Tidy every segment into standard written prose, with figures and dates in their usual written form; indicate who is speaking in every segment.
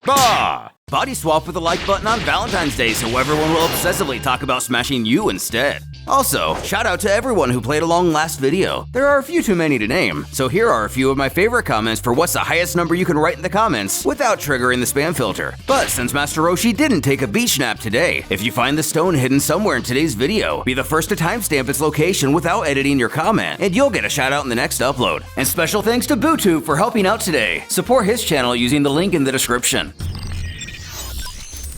Speaker 1: Bah! Body swap with the like button on Valentine's Day so everyone will obsessively talk about smashing you instead. Also, shout out to everyone who played along last video. There are a few too many to name, so here are a few of my favorite comments for what's the highest number you can write in the comments without triggering the spam filter. But since Master Roshi didn't take a beach nap today, if you find the stone hidden somewhere in today's video, be the first to timestamp its location without editing your comment, and you'll get a shout out in the next upload. And special thanks to BuuTube for helping out today. Support his channel using the link in the description.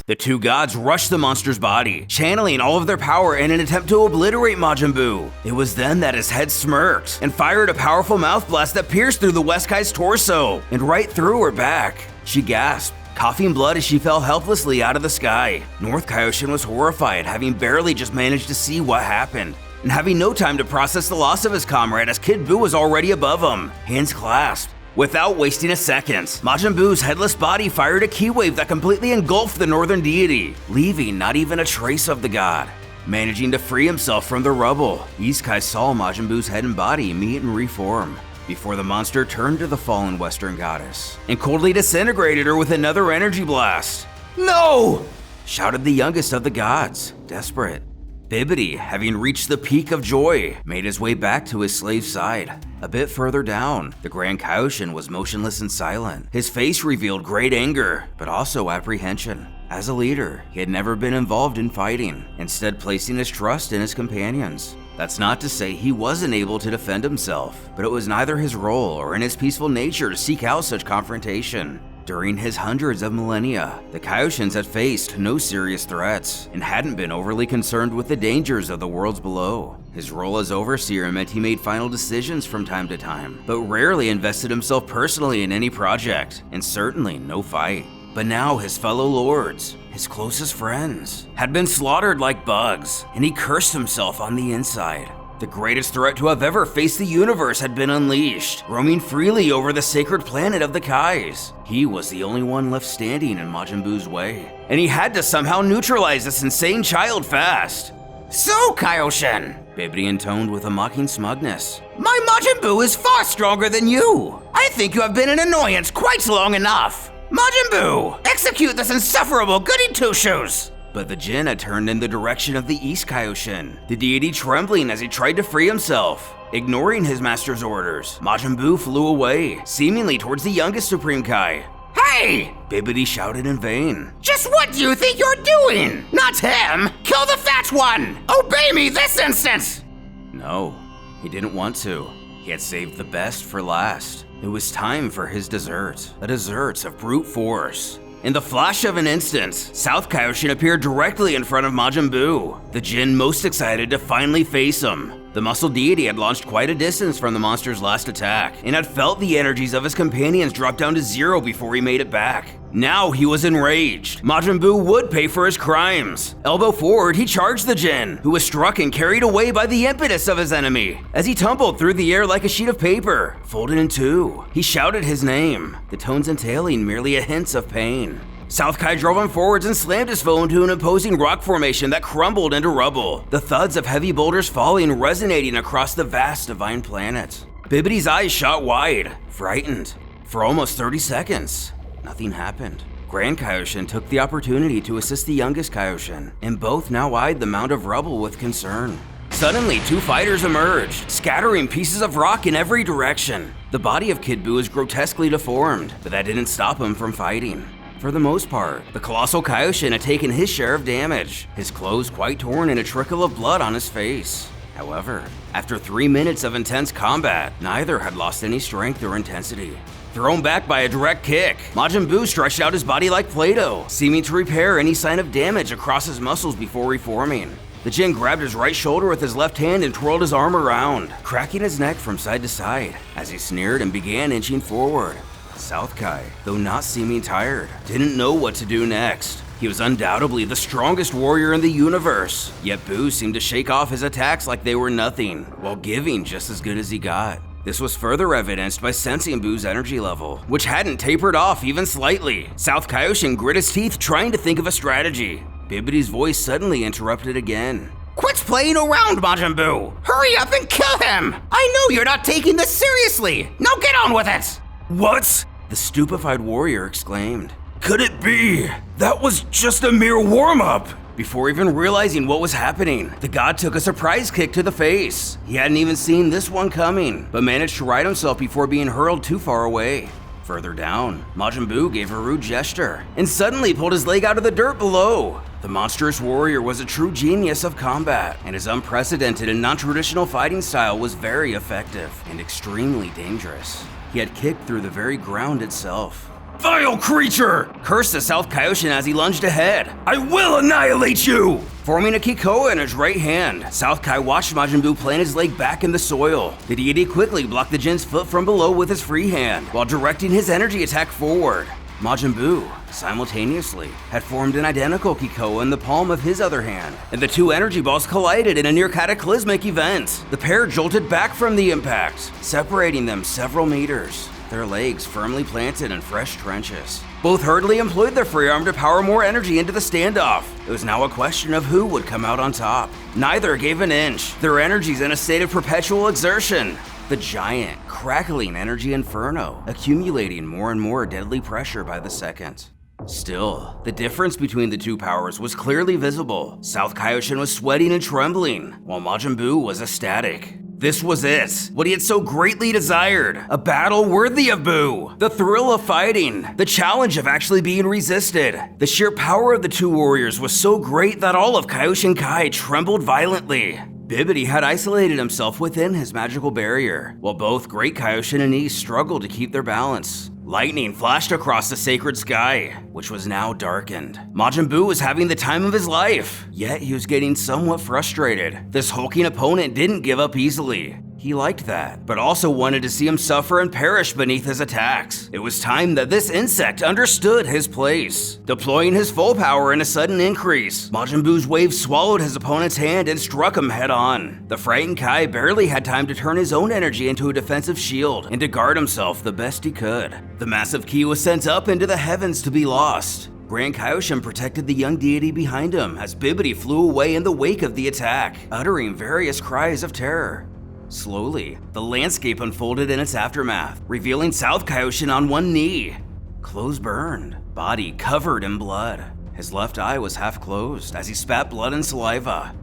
Speaker 1: The two gods rushed the monster's body, channeling all of their power in an attempt to obliterate Majin Buu. It was then that his head smirked and fired a powerful mouth blast that pierced through the West Kai's torso and right through her back. She gasped, coughing blood as she fell helplessly out of the sky. North Kaioshin was horrified, having barely just managed to see what happened, and having no time to process the loss of his comrade as Kid Buu was already above him, hands clasped. Without wasting a second, Majin Buu's headless body fired a ki wave that completely engulfed the northern deity, leaving not even a trace of the god. Managing to free himself from the rubble, East Kai saw Majin Buu's head and body meet and reform, before the monster turned to the fallen western goddess and coldly disintegrated her with another energy blast. "No!" shouted the youngest of the gods, desperate. Bibbidi, having reached the peak of joy, made his way back to his slave's side. A bit further down, the Grand Kaioshin was motionless and silent. His face revealed great anger, but also apprehension. As a leader, he had never been involved in fighting, instead placing his trust in his companions. That's not to say he wasn't able to defend himself, but it was neither his role or in his peaceful nature to seek out such confrontation. During his hundreds of millennia, the Kaioshins had faced no serious threats and hadn't been overly concerned with the dangers of the worlds below. His role as overseer meant he made final decisions from time to time, but rarely invested himself personally in any project, and certainly no fight. But now his fellow lords, his closest friends, had been slaughtered like bugs, and he cursed himself on the inside. The greatest threat to have ever faced the universe had been unleashed, roaming freely over the sacred planet of the Kais. He was the only one left standing in Majin Buu's way, and he had to somehow neutralize this insane child fast. "So, Kaioshin," Bibbidi intoned with a mocking smugness, "my Majin Buu is far stronger than you. I think you have been an annoyance quite long enough. Majin Buu, execute this insufferable goody two-shoes." But the Jin had turned in the direction of the East Kaioshin, the deity trembling as he tried to free himself. Ignoring his master's orders, Majin Buu flew away, seemingly towards the youngest Supreme Kai. "Hey!" Bibbidi shouted in vain. "Just what do you think you're doing? Not him! Kill the fat one! Obey me this instant!" No, he didn't want to. He had saved the best for last. It was time for his dessert, a dessert of brute force. In the flash of an instant, South Kaioshin appeared directly in front of Majin Buu, the Jin most excited to finally face him. The muscle deity had launched quite a distance from the monster's last attack, and had felt the energies of his companions drop down to zero before he made it back. Now he was enraged. Majin Buu would pay for his crimes. Elbow forward, he charged the Jin, who was struck and carried away by the impetus of his enemy. As he tumbled through the air like a sheet of paper, folded in two, he shouted his name, the tones entailing merely a hint of pain. South Kai drove him forwards and slammed his foe into an imposing rock formation that crumbled into rubble, the thuds of heavy boulders falling resonating across the vast divine planet. Bibbidi's eyes shot wide, frightened. For almost 30 seconds, nothing happened. Grand Kaioshin took the opportunity to assist the youngest Kaioshin, and both now eyed the mound of rubble with concern. Suddenly, two fighters emerged, scattering pieces of rock in every direction. The body of Kid Buu was grotesquely deformed, but that didn't stop him from fighting. For the most part, the colossal Kaioshin had taken his share of damage, his clothes quite torn and a trickle of blood on his face. However, after 3 minutes of intense combat, neither had lost any strength or intensity. Thrown back by a direct kick, Majin Buu stretched out his body like Play-Doh, seeming to repair any sign of damage across his muscles before reforming. The Jin grabbed his right shoulder with his left hand and twirled his arm around, cracking his neck from side to side as he sneered and began inching forward. South Kai, though not seeming tired, didn't know what to do next. He was undoubtedly the strongest warrior in the universe, yet Buu seemed to shake off his attacks like they were nothing, while giving just as good as he got. This was further evidenced by sensing Buu's energy level, which hadn't tapered off even slightly. South Kaioshin grit his teeth trying to think of a strategy. Bibbidi's voice suddenly interrupted again. "Quit playing around, Majin Buu! Hurry up and kill him! I know you're not taking this seriously! Now get on with it!" "What?" the stupefied warrior exclaimed. Could it be? That was just a mere warm-up! Before even realizing what was happening, the god took a surprise kick to the face. He hadn't even seen this one coming, but managed to right himself before being hurled too far away. Further down, Majin Buu gave a rude gesture and suddenly pulled his leg out of the dirt below. The monstrous warrior was a true genius of combat, and his unprecedented and non-traditional fighting style was very effective and extremely dangerous. He had kicked through the very ground itself. "Vile creature!" cursed the South Kaioshin as he lunged ahead. "I will annihilate you!" Forming a Kikoa in his right hand, South Kai watched Majin Buu plant his leg back in the soil. The deity quickly blocked the Jin's foot from below with his free hand, while directing his energy attack forward. Majin Buu, simultaneously, had formed an identical Kikoa in the palm of his other hand, and the two energy balls collided in a near cataclysmic event. The pair jolted back from the impact, separating them several meters, their legs firmly planted in fresh trenches. Both hurriedly employed their free arm to power more energy into the standoff. It was now a question of who would come out on top. Neither gave an inch, their energies in a state of perpetual exertion. The giant, crackling energy inferno, accumulating more and more deadly pressure by the second. Still, the difference between the two powers was clearly visible. South Kaioshin was sweating and trembling, while Majin Buu was ecstatic. This was it, what he had so greatly desired, a battle worthy of Buu. The thrill of fighting, the challenge of actually being resisted. The sheer power of the two warriors was so great that all of Kaioshin Kai trembled violently. Bibidi had isolated himself within his magical barrier, while both Great Kaioshin and East struggled to keep their balance. Lightning flashed across the sacred sky, which was now darkened. Majin Buu was having the time of his life, yet he was getting somewhat frustrated. This hulking opponent didn't give up easily. He liked that, but also wanted to see him suffer and perish beneath his attacks. It was time that this insect understood his place. Deploying his full power in a sudden increase, Majin Buu's wave swallowed his opponent's hand and struck him head on. The frightened Kai barely had time to turn his own energy into a defensive shield and to guard himself the best he could. The massive ki was sent up into the heavens to be lost. Grand Kaioshin protected the young deity behind him as Bibidi flew away in the wake of the attack, uttering various cries of terror. Slowly, the landscape unfolded in its aftermath, revealing South Kaioshin on one knee, clothes burned, body covered in blood. His left eye was half closed as he spat blood and saliva.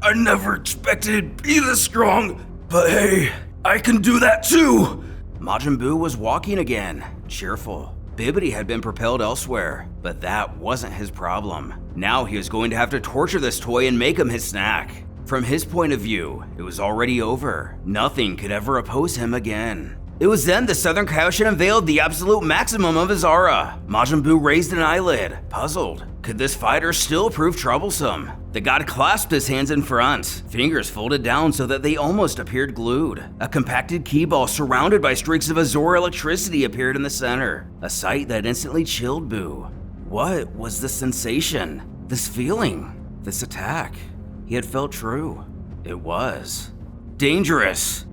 Speaker 1: "I never expected it'd be this strong, but hey, I can do that too!" Majin Buu was walking again, cheerful. Bibidi had been propelled elsewhere, but that wasn't his problem. Now he was going to have to torture this toy and make him his snack. From his point of view, it was already over. Nothing could ever oppose him again. It was then the Southern Kaioshin unveiled the absolute maximum of his aura. Majin Buu raised an eyelid, puzzled. Could this fighter still prove troublesome? The god clasped his hands in front, fingers folded down so that they almost appeared glued. A compacted ki ball surrounded by streaks of azure electricity appeared in the center, a sight that instantly chilled Buu. What was the sensation? This feeling? This attack? He had felt true. It was dangerous.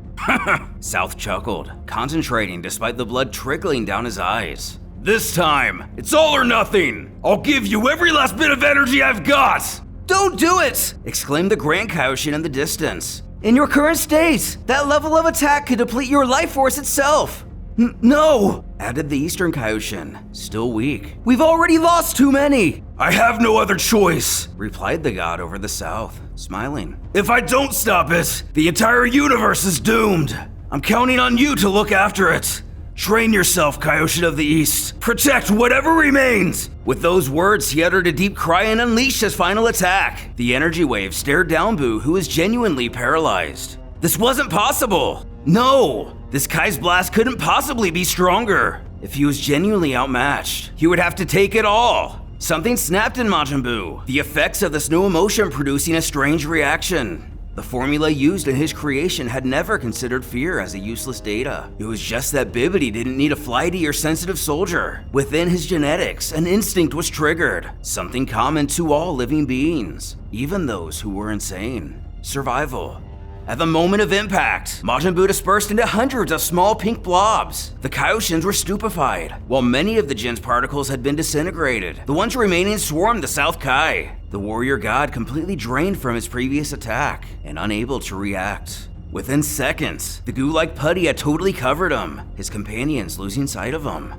Speaker 1: South chuckled, concentrating despite the blood trickling down his eyes. "This time, it's all or nothing. I'll give you every last bit of energy I've got." "Don't do it!" exclaimed the Grand Kaioshin in the distance. "In your current state, that level of attack could deplete your life force itself." No, added the Eastern Kaioshin, still weak. "We've already lost too many." "I have no other choice," replied the god over the south, smiling. "If I don't stop it, the entire universe is doomed. I'm counting on you to look after it. Train yourself, Kaioshin of the East. Protect whatever remains." With those words, he uttered a deep cry and unleashed his final attack. The energy wave stared down Buu, who was genuinely paralyzed. This wasn't possible. No, this Kai's blast couldn't possibly be stronger. If he was genuinely outmatched, he would have to take it all. Something snapped in Majin Buu, the effects of this new emotion producing a strange reaction. The formula used in his creation had never considered fear as a useless data. It was just that Bibidi didn't need a flighty or sensitive soldier. Within his genetics, an instinct was triggered, something common to all living beings, even those who were insane. Survival. At the moment of impact, Majin Buu dispersed into hundreds of small pink blobs. The Kaioshins were stupefied, while many of the Jin's particles had been disintegrated. The ones remaining swarmed the South Kai. The warrior god completely drained from his previous attack and unable to react. Within seconds, the goo-like putty had totally covered him, his companions losing sight of him.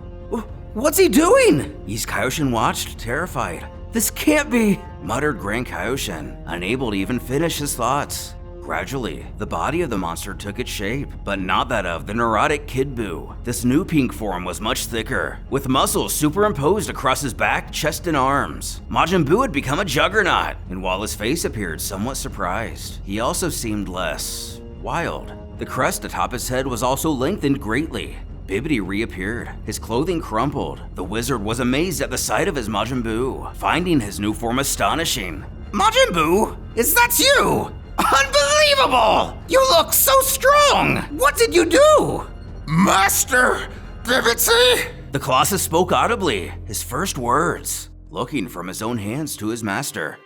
Speaker 1: What's he doing? East Kaioshin watched, terrified. This can't be, muttered Grand Kaioshin, unable to even finish his thoughts. Gradually, the body of the monster took its shape, but not that of the neurotic Kid Buu. This new pink form was much thicker, with muscles superimposed across his back, chest, and arms. Majin Buu had become a juggernaut, and while his face appeared somewhat surprised, he also seemed less wild. The crest atop his head was also lengthened greatly. Bibbidi reappeared, his clothing crumpled. The wizard was amazed at the sight of his Majin Buu, finding his new form astonishing. Majin Buu, is that you? Unbelievable! You look so strong! What did you do?
Speaker 2: Master Bibbidi!
Speaker 1: The Colossus spoke audibly, his first words, looking from his own hands to his master.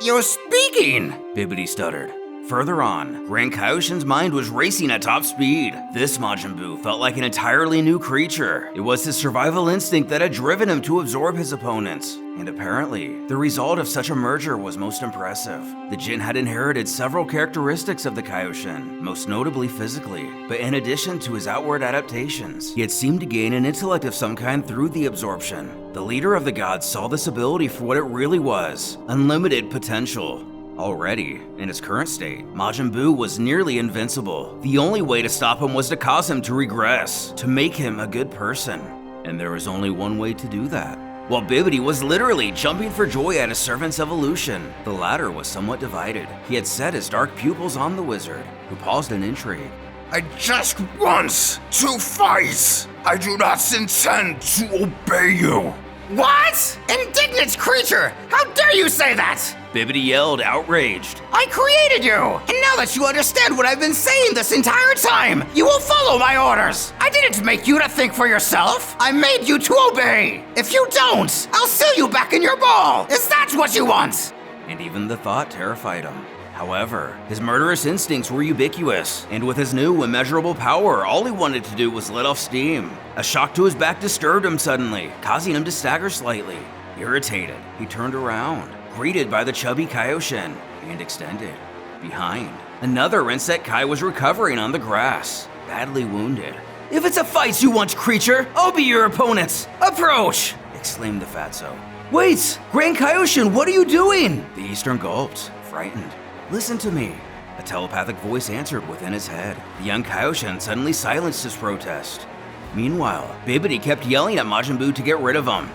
Speaker 1: You're speaking, Bibbidi stuttered. Further on, Grand Kaioshin's mind was racing at top speed. This Majin Buu felt like an entirely new creature. It was his survival instinct that had driven him to absorb his opponents. And apparently, the result of such a merger was most impressive. The Jin had inherited several characteristics of the Kaioshin, most notably physically. But in addition to his outward adaptations, he had seemed to gain an intellect of some kind through the absorption. The leader of the gods saw this ability for what it really was: unlimited potential. Already, in his current state, Majin Buu was nearly invincible. The only way to stop him was to cause him to regress, to make him a good person. And there was only one way to do that. While Bibbidi was literally jumping for joy at his servant's evolution, the latter was somewhat divided. He had set his dark pupils on the wizard, who paused in intrigue.
Speaker 2: I just want to fight. I do not intend to obey you.
Speaker 3: What? Indignant creature! How dare you say that?
Speaker 1: Bibbidi yelled, outraged.
Speaker 3: I created you! And now that you understand what I've been saying this entire time, you will follow my orders! I didn't make you to think for yourself! I made you to obey! If you don't, I'll seal you back in your ball! Is that what you want?
Speaker 1: And even the thought terrified him. However, his murderous instincts were ubiquitous, and with his new immeasurable power, all he wanted to do was let off steam. A shock to his back disturbed him suddenly, causing him to stagger slightly. Irritated, he turned around, greeted by the chubby Kaioshin, and extended. Behind, another insect Kai was recovering on the grass, badly wounded. If it's a fight you want, creature, I'll be your opponent! Approach! Exclaimed the fatso. Wait! Grand Kaioshin, what are you doing? The Eastern gulped, frightened. Listen to me. A telepathic voice answered within his head. The young Kaioshin suddenly silenced his protest. Meanwhile, Bibbidi kept yelling at Majin Buu to get rid of him.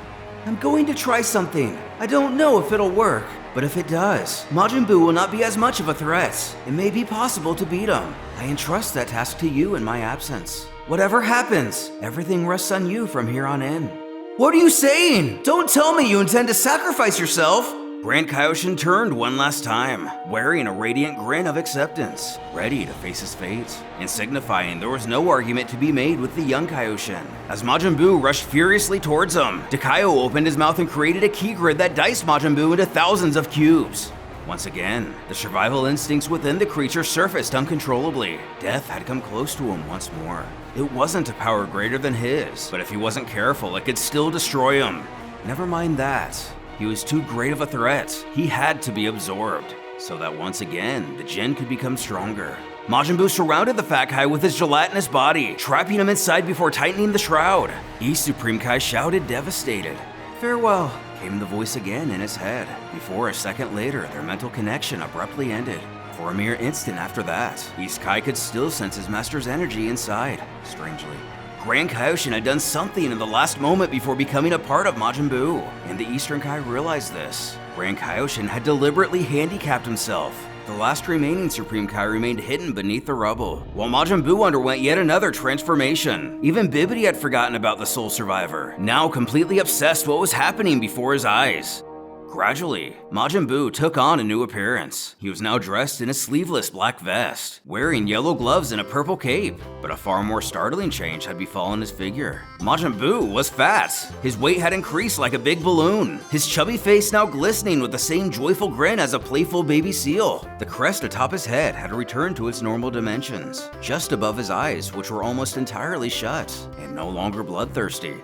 Speaker 1: I'm going to try something. I don't know if it'll work, but if it does, Majin Buu will not be as much of a threat. It may be possible to beat him. I entrust that task to you in my absence. Whatever happens, everything rests on you from here on in. What are you saying? Don't tell me you intend to sacrifice yourself. Grand Kaioshin turned one last time, wearing a radiant grin of acceptance, ready to face his fate, and signifying there was no argument to be made with the young Kaioshin. As Majin Buu rushed furiously towards him, Kaio opened his mouth and created a key grid that diced Majin Buu into thousands of cubes. Once again, the survival instincts within the creature surfaced uncontrollably. Death had come close to him once more. It wasn't a power greater than his, but if he wasn't careful, it could still destroy him. Never mind that. He was too great of a threat. He had to be absorbed, so that once again, the Jin could become stronger. Majin Buu surrounded the fat Kai with his gelatinous body, trapping him inside before tightening the shroud. East Supreme Kai shouted, devastated. Farewell, came the voice again in his head, before a second later, their mental connection abruptly ended. For a mere instant after that, East Kai could still sense his master's energy inside, strangely. Grand Kaioshin had done something in the last moment before becoming a part of Majin Buu, and the Eastern Kai realized this. Grand Kaioshin had deliberately handicapped himself. The last remaining Supreme Kai remained hidden beneath the rubble, while Majin Buu underwent yet another transformation. Even Bibbidi had forgotten about the sole survivor, now completely obsessed with what was happening before his eyes. Gradually, Majin Buu took on a new appearance. He was now dressed in a sleeveless black vest, wearing yellow gloves and a purple cape. But a far more startling change had befallen his figure. Majin Buu was fat. His weight had increased like a big balloon, his chubby face now glistening with the same joyful grin as a playful baby seal. The crest atop his head had returned to its normal dimensions, just above his eyes, which were almost entirely shut, and no longer bloodthirsty.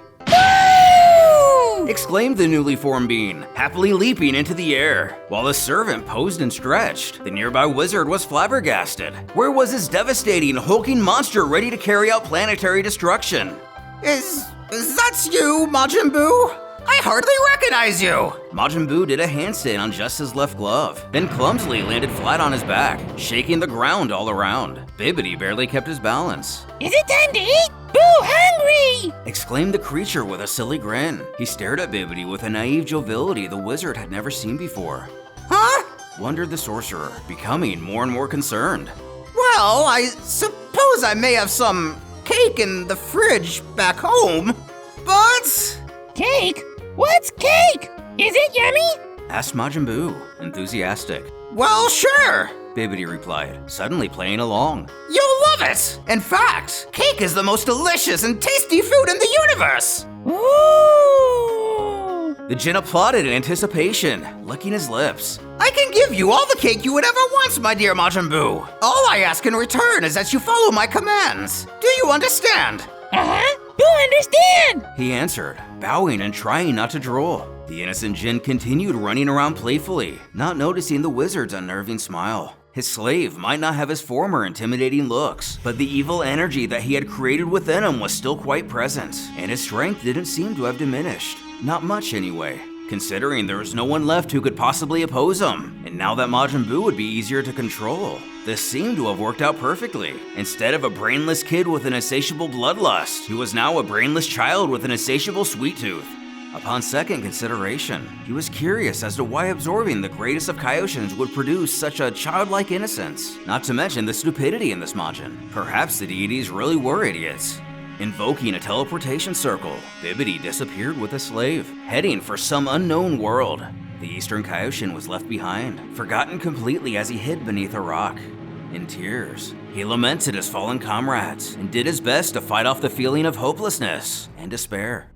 Speaker 1: Exclaimed the newly formed being, happily leaping into the air. While the servant posed and stretched, the nearby wizard was flabbergasted. Where was his devastating, hulking monster ready to carry out planetary destruction?
Speaker 3: Is That's you, Majin Buu? I hardly recognize you!
Speaker 1: Majin Buu did a handstand on just his left glove, then clumsily landed flat on his back, shaking the ground all around. Bibbidi barely kept his balance.
Speaker 4: Is it time to eat? Boo hungry!
Speaker 1: Exclaimed the creature with a silly grin. He stared at Bibbidi with a naive joviality the wizard had never seen before.
Speaker 3: Huh?
Speaker 1: Wondered the sorcerer, becoming more and more concerned.
Speaker 3: Well, I suppose I may have some cake in the fridge back home, but...
Speaker 4: Cake? What's cake? Is it yummy?
Speaker 1: Asked Majin Buu, enthusiastic.
Speaker 3: Well, sure.
Speaker 1: Bibbidi replied, suddenly playing along.
Speaker 3: You'll love it! In fact, cake is the most delicious and tasty food in the universe!
Speaker 4: Ooh!
Speaker 1: The Jinn applauded in anticipation, licking his lips.
Speaker 3: I can give you all the cake you would ever want, my dear Majin Buu. All I ask in return is that you follow my commands. Do you understand?
Speaker 4: Uh-huh. Do understand?
Speaker 1: He answered, bowing and trying not to drool. The innocent Jinn continued running around playfully, not noticing the wizard's unnerving smile. His slave might not have his former intimidating looks, but the evil energy that he had created within him was still quite present, and his strength didn't seem to have diminished. Not much anyway, considering there was no one left who could possibly oppose him, and now that Majin Buu would be easier to control. This seemed to have worked out perfectly. Instead of a brainless kid with an insatiable bloodlust, he was now a brainless child with an insatiable sweet tooth. Upon second consideration, he was curious as to why absorbing the greatest of Kaioshins would produce such a childlike innocence, not to mention the stupidity in this Majin. Perhaps the deities really were idiots. Invoking a teleportation circle, Bibbidi disappeared with a slave, heading for some unknown world. The Eastern Kaioshin was left behind, forgotten completely as he hid beneath a rock. In tears, he lamented his fallen comrades and did his best to fight off the feeling of hopelessness and despair.